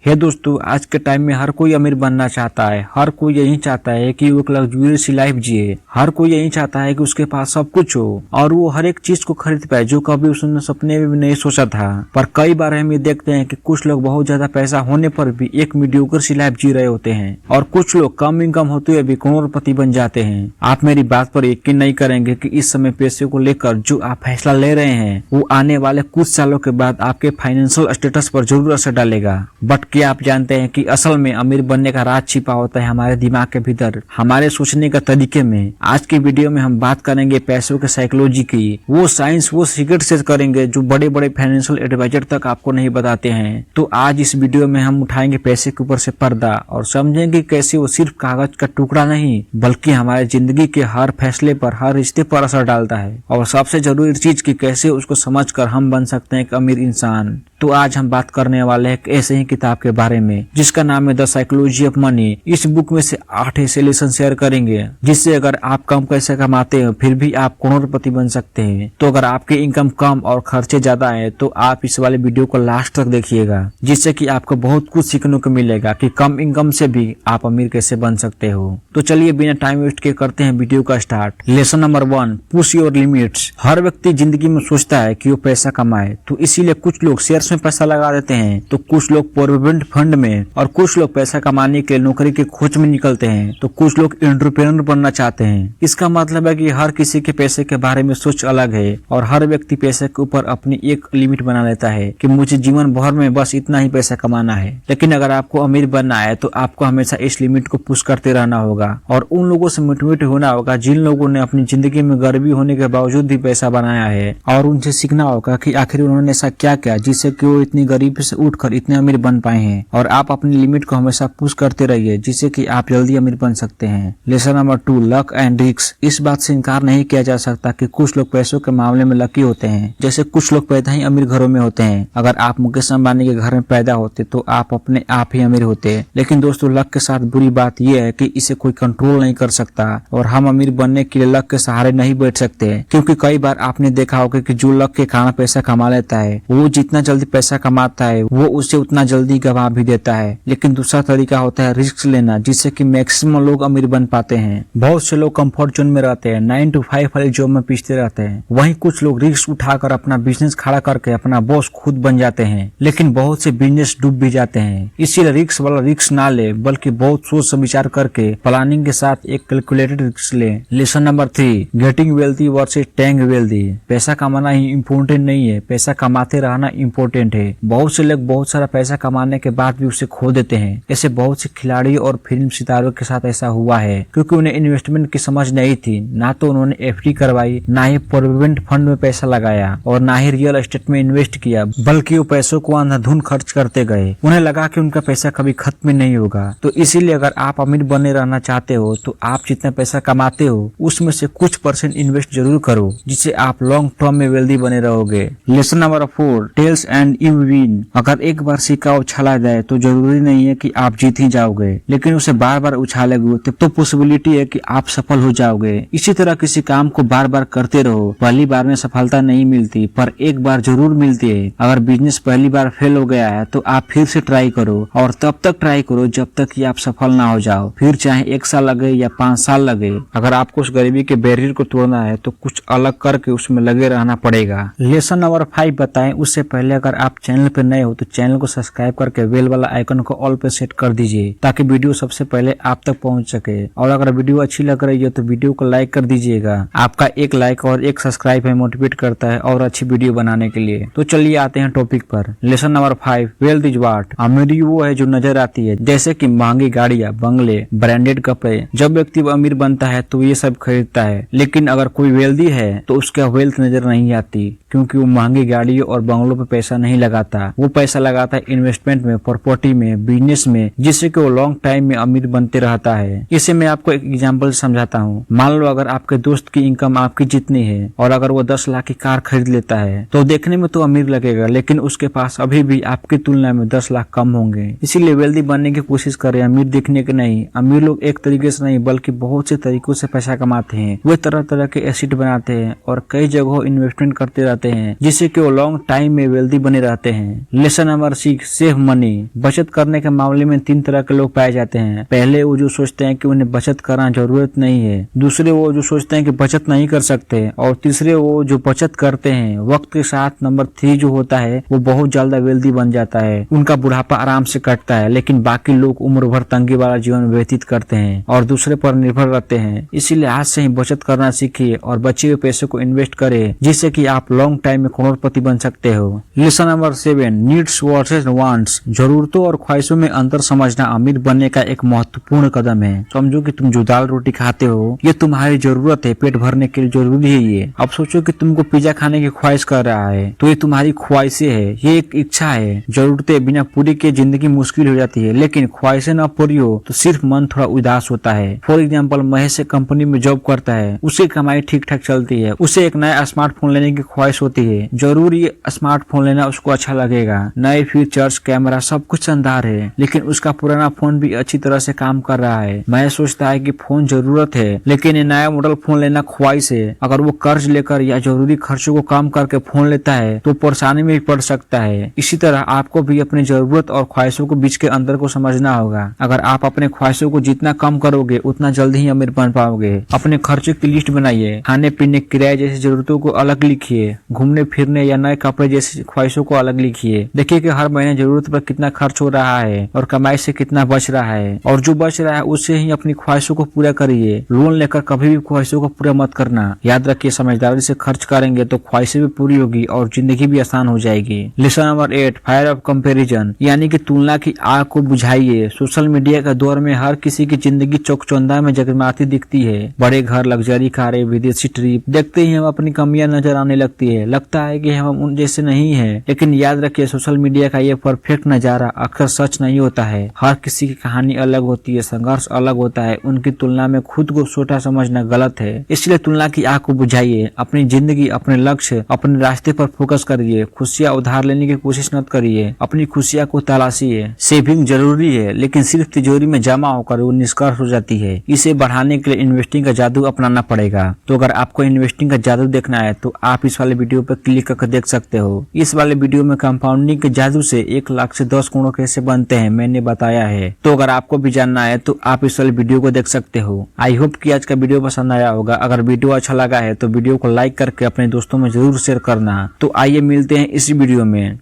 हे दोस्तों, आज के टाइम में हर कोई अमीर बनना चाहता है। हर कोई यही चाहता है कि वो एक लग्जूरियस लाइफ जिए। हर कोई यही चाहता है कि उसके पास सब कुछ हो और वो हर एक चीज को खरीद पाए जो कभी उसने सपने में भी नहीं सोचा था। पर कई बार हम ये देखते हैं कि कुछ लोग बहुत ज्यादा पैसा होने पर भी एक मीडियोकर सी लाइफ जी रहे होते हैं और कुछ लोग कम इनकम होते हुए भी करोड़पति बन जाते हैं। आप मेरी बात पर यकीन नहीं करेंगे कि इस समय पैसे को लेकर जो आप फैसला ले रहे हैं वो आने वाले कुछ सालों के बाद आपके फाइनेंशियल स्टेटस पर जरूर असर डालेगा। बट क्या आप जानते हैं कि असल में अमीर बनने का राज छिपा होता है हमारे दिमाग के भीतर, हमारे सोचने का तरीके में। आज की वीडियो में हम बात करेंगे पैसों के साइकोलॉजी की, वो साइंस, वो सीक्रेट शेयर करेंगे जो बड़े बड़े फाइनेंशियल एडवाइजर तक आपको नहीं बताते हैं। तो आज इस वीडियो में हम उठाएंगे पैसे के ऊपर से पर्दा और समझेंगे कैसे वो सिर्फ कागज का टुकड़ा नहीं बल्कि हमारे जिंदगी के हर फैसले पर, हर रिश्ते पर असर डालता है। और सबसे जरूरी चीज की कैसे उसको समझकर हम बन सकते हैं एक अमीर इंसान। तो आज हम बात करने वाले हैं ऐसे ही किताब के बारे में जिसका नाम है द साइकोलॉजी ऑफ मनी। इस बुक में से 8 ऐसे लेसन शेयर करेंगे जिससे अगर आप कम पैसे कमाते हैं फिर भी आप करोड़पति बन सकते हैं। तो अगर आपके इनकम कम और खर्चे ज्यादा है तो आप इस वाले वीडियो को लास्ट तक देखिएगा, जिससे कि आपको बहुत कुछ सीखने को मिलेगा कि कम इनकम से भी आप अमीर कैसे बन सकते हो। तो चलिए बिना टाइम वेस्ट के करते हैं वीडियो का start. Lesson number 1, push your limits. हर व्यक्ति जिंदगी में सोचता है कि वो पैसा कमाए, तो इसीलिए कुछ लोग शेयर्स में पैसा लगा देते हैं, तो कुछ लोग प्रोविडेंट फंड में, और कुछ लोग पैसा कमाने के लिए नौकरी की खोज में निकलते हैं, तो कुछ लोग एंटरप्रेन्योर बनना चाहते हैं। इसका मतलब है कि हर किसी के पैसे के बारे में सोच अलग है और हर व्यक्ति पैसे के ऊपर अपनी एक लिमिट बना लेता है कि मुझे जीवन भर में बस इतना ही पैसा कमाना है। लेकिन अगर आपको अमीर बनना है तो आपको हमेशा इस लिमिट को पुश करते रहना होगा और उन लोगों से मोटिवेट होना होगा जिन लोगों ने अपनी जिंदगी में गरीबी होने के बावजूद भी पैसा बनाया है, और उनसे सीखना होगा कि आखिर उन्होंने ऐसा क्या किया जिससे कि वो इतनी गरीबी से उठकर इतने अमीर बन पाए हैं। और आप अपनी लिमिट को हमेशा पुश करते रहिए जिससे कि आप जल्दी अमीर बन सकते हैं। Lesson number 2, luck and risk. इस बात से इनकार नहीं किया जा सकता कि कुछ लोग पैसों के मामले में लकी होते हैं, जैसे कुछ लोग पैदा ही अमीर घरों में होते हैं। अगर आप मुकेश अंबानी के घर में पैदा होते तो आप अपने आप ही अमीर होते। लेकिन दोस्तों, लक के साथ बुरी बात यह है कि इसे कोई कंट्रोल नहीं कर सकता और हम अमीर बनने के लिए लक के सहारे नहीं बैठ सकते, क्योंकि कई बार आपने देखा होगा कि जो लक के कारण पैसा कमा लेता है वो जितना जल्दी पैसा कमाता है वो उसे उतना जल्दी गवा भी देता है। लेकिन दूसरा तरीका होता है रिस्क लेना, जिससे कि मैक्सिमम लोग अमीर बन पाते हैं। बहुत से लोग कंफर्ट जोन में रहते हैं, 9 to 5 वाली जॉब में पिसते रहते हैं। वहीं कुछ लोग रिस्क उठाकर अपना बिजनेस खड़ा करके अपना बॉस खुद बन जाते हैं, लेकिन बहुत से बिजनेस डूब भी जाते हैं। इसीलिए रिस्क वाला रिस्क ना ले बल्कि बहुत सोच विचार करके प्लानिंग के साथ एक कैलकुलेटेड रिस्क ले। Lesson number 3, getting wealthy versus staying wealthy. पैसा कमाना ही इम्पोर्टेंट नहीं है, पैसा कमाते रहना इम्पोर्टेंट है। बहुत से लोग बहुत सारा पैसा कमाने के बाद भी उसे खो देते हैं। ऐसे बहुत से खिलाड़ी और फिल्म सितारों के साथ ऐसा हुआ है क्योंकि उन्हें इन्वेस्टमेंट की समझ नहीं थी। ना तो उन्होंने एफडी करवाई, ना ही प्रोविडेंट फंड में पैसा लगाया और ना ही रियल एस्टेट में इन्वेस्ट किया, बल्कि वो पैसों को अंधाधुंध खर्च करते गए। उन्हें लगा कि उनका पैसा कभी खत्म नहीं होगा। तो इसीलिए अगर आप अमीर बने रहना चाहते हो तो आप जितना पैसा कमाते हो उसमें से कुछ % इन्वेस्ट जरूर करो, जिससे आप लॉन्ग टर्म में वेल्दी बने रहोगे। Lesson number 4, tails and you win. अगर एक बार सिक्का उछाला जाए तो जरूरी नहीं है कि आप जीत ही जाओगे, लेकिन उसे बार बार उछालोगे तो पॉसिबिलिटी है कि आप सफल हो जाओगे। इसी तरह किसी काम को बार बार करते रहो। पहली बार में सफलता नहीं मिलती पर एक बार जरूर मिलती है। अगर बिजनेस पहली बार फेल हो गया है तो आप फिर से ट्राई करो और तब तक ट्राई करो जब तक कि आप सफल ना हो जाओ, फिर चाहे 1 साल लगे या 5 साल लगे। अगर आपको उस गरीबी के बैरियर को तोड़ना है तो कुछ अलग करके उसमें लगे रहना पड़ेगा। लेसन नंबर 5 बताएं उससे पहले अगर आप चैनल पे नए हो तो चैनल को सब्सक्राइब करके बेल वाला आइकन को ऑल पे सेट कर दीजिए ताकि वीडियो सबसे पहले आप तक पहुंच सके। और अगर वीडियो अच्छी लग रही है तो वीडियो को लाइक कर दीजिएगा। आपका एक लाइक और एक सब्सक्राइब है मोटिवेट करता है और अच्छी वीडियो बनाने के लिए। तो चलिए आते हैं टॉपिक पर। Lesson number 5, wealth is what. अमीरी वो है जो नजर आती है, जैसे कि महंगी गाड़ियां, बंगले, ब्रांडेड कपड़े। जब व्यक्ति अमीर बनता है तो ये सब खरीदता है, लेकिन अगर कोई वेल्दी है तो उसका वेल्थ नजर नहीं आती क्योंकि वो महंगी गाड़ियों और बंगलों पे पैसा नहीं लगाता। वो पैसा लगाता है इन्वेस्टमेंट में, प्रॉपर्टी में, बिजनेस में, जिससे कि वो लॉन्ग टाइम में अमीर बनते रहता है। इसे मैं आपको एक एग्जांपल समझाता हूँ। मान लो अगर आपके दोस्त की इनकम आपकी जितनी है और अगर वो 10 लाख की कार खरीद लेता है तो देखने में तो अमीर लगेगा, लेकिन उसके पास अभी भी आपकी तुलना में 10 लाख कम होंगे। इसीलिए वेल्दी बनने की कोशिश करें, अमीर दिखने के नहीं। अमीर लोग एक तरीके से नहीं बल्कि बहुत से तरीकों से पैसा कमाते हैं। वे तरह तरह के एसेट बनाते हैं और कई जगहों इन्वेस्टमेंट करते रहते हैं जिससे कि वो लॉन्ग टाइम में वेल्दी बने रहते हैं। Lesson number 6, save money. बचत करने के मामले में 3 तरह के लोग पाए जाते हैं। पहले वो जो सोचते हैं कि उन्हें बचत करना जरूरत नहीं है, दूसरे वो जो सोचते हैं कि बचत नहीं कर सकते, और तीसरे वो जो बचत करते हैं। वक्त के साथ नंबर 3 जो होता है वो बहुत ज्यादा वेल्दी बन जाता है, उनका बुढ़ापा आराम से कटता है, लेकिन बाकी लोग उम्र भर तंगी वाला जीवन व्यतीत करते हैं और दूसरे पर निर्भर रहते हैं। इसीलिए आज से ही बचत करना सीखिए और बचे हुए पैसे को इन्वेस्ट करें, जिससे कि आप लॉन्ग टाइम में करोड़पति बन सकते हो। Lesson number 7, needs versus wants. जरूरतों और ख्वाहिशों में अंतर समझना अमीर बनने का एक महत्वपूर्ण कदम है। समझो कि तुम जो दाल रोटी खाते हो ये तुम्हारी जरूरत है, पेट भरने के लिए जरूरी है ये। अब सोचो कि तुमको पिज्जा खाने की ख्वाहिश कर रहा है, तो ये तुम्हारी ख्वाहिशें है, ये एक इच्छा है। जरूरतें बिना पूरी के जिंदगी मुश्किल हो जाती है, लेकिन ख्वाहिशें न पूरी हो तो सिर्फ मन थोड़ा उदास होता है। फॉर एग्जाम्पल, महेश एक कंपनी में जॉब करता है, उसकी कमाई ठीक ठाक चलती है, उसे एक नया स्मार्टफोन लेने की ख्वाहिश होती है। जरूर ये स्मार्टफोन लेना उसको अच्छा लगेगा, नए फीचर्स, कैमरा, सब कुछ शानदार है, लेकिन उसका पुराना फोन भी अच्छी तरह से काम कर रहा है। महेश सोचता है कि फोन जरूरत है, लेकिन ये नया मॉडल फोन लेना ख्वाहिश है। अगर वो कर्ज लेकर या जरूरी खर्चों को कम करके फोन लेता है तो परेशानी में भी पड़ सकता है। इसी तरह आपको भी अपनी जरूरत और ख्वाहिशों के बीच के अंतर को समझना होगा। अगर आप अपने ख्वाहिशों को जितना कम करोगे उतना जल्दी ही अमीर बन पाओगे। अपने खर्चे की लिस्ट बनाइए, खाने पीने, किराए जैसी जरूरतों को अलग लिखिए, घूमने फिरने या नए कपड़े जैसी ख्वाहिशों को अलग लिखिए। देखिए कि हर महीने जरूरत पर कितना खर्च हो रहा है और कमाई से कितना बच रहा है, और जो बच रहा है उससे ही अपनी ख्वाहिशों को पूरा करिए। लोन लेकर कभी भी ख्वाहिशों को पूरा मत करना। याद रखिए, समझदारी से खर्च करेंगे तो ख्वाहिशें भी पूरी होगी और जिंदगी भी आसान हो जाएगी। Lesson number 8, fire of comparison, यानी कि तुलना की आग को बुझाइए। सोशल मीडिया के दौर में हर किसी की जिंदगी चौकचौंधा में जगमगाती दिखती है। बड़े घर, लग्जरी कारें, विदेशी ट्रिप, देखते ही हम अपनी कमियां नजर आने लगती है। लगता है कि हम उन जैसे नहीं है, लेकिन याद रखिए सोशल मीडिया का ये परफेक्ट नजारा अक्सर सच नहीं होता है। हर किसी की कहानी अलग होती है, संघर्ष अलग होता है। उनकी तुलना में खुद को छोटा समझना गलत है। इसलिए तुलना की आग को बुझाइए। अपनी जिंदगी, अपने लक्ष्य, अपने रास्ते पर फोकस करिए। खुशियां उधार लेने की कोशिश मत करिए, अपनी खुशियां को तलाशिए। सेविंग जरूरी है, लेकिन सिर्फ तिजोरी में जमा होकर वो निष्कर्ष हो जाती है। इसे बढ़ाने के लिए इन्वेस्टिंग का जादू अपनाना पड़ेगा। तो अगर आपको इन्वेस्टिंग का जादू देखना है तो आप इस वाले वीडियो पर क्लिक करके देख सकते हो। इस वाले वीडियो में कंपाउंडिंग के जादू से 1 लाख से 10 करोड़ कैसे बनते हैं मैंने बताया है। तो अगर आपको भी जानना है तो आप इस वाले वीडियो को देख सकते हो। आई होप कि आज का वीडियो पसंद आया होगा। अगर वीडियो अच्छा लगा है तो वीडियो को लाइक करके अपने दोस्तों में जरूर शेयर करना। तो आइए मिलते हैं इस वीडियो में।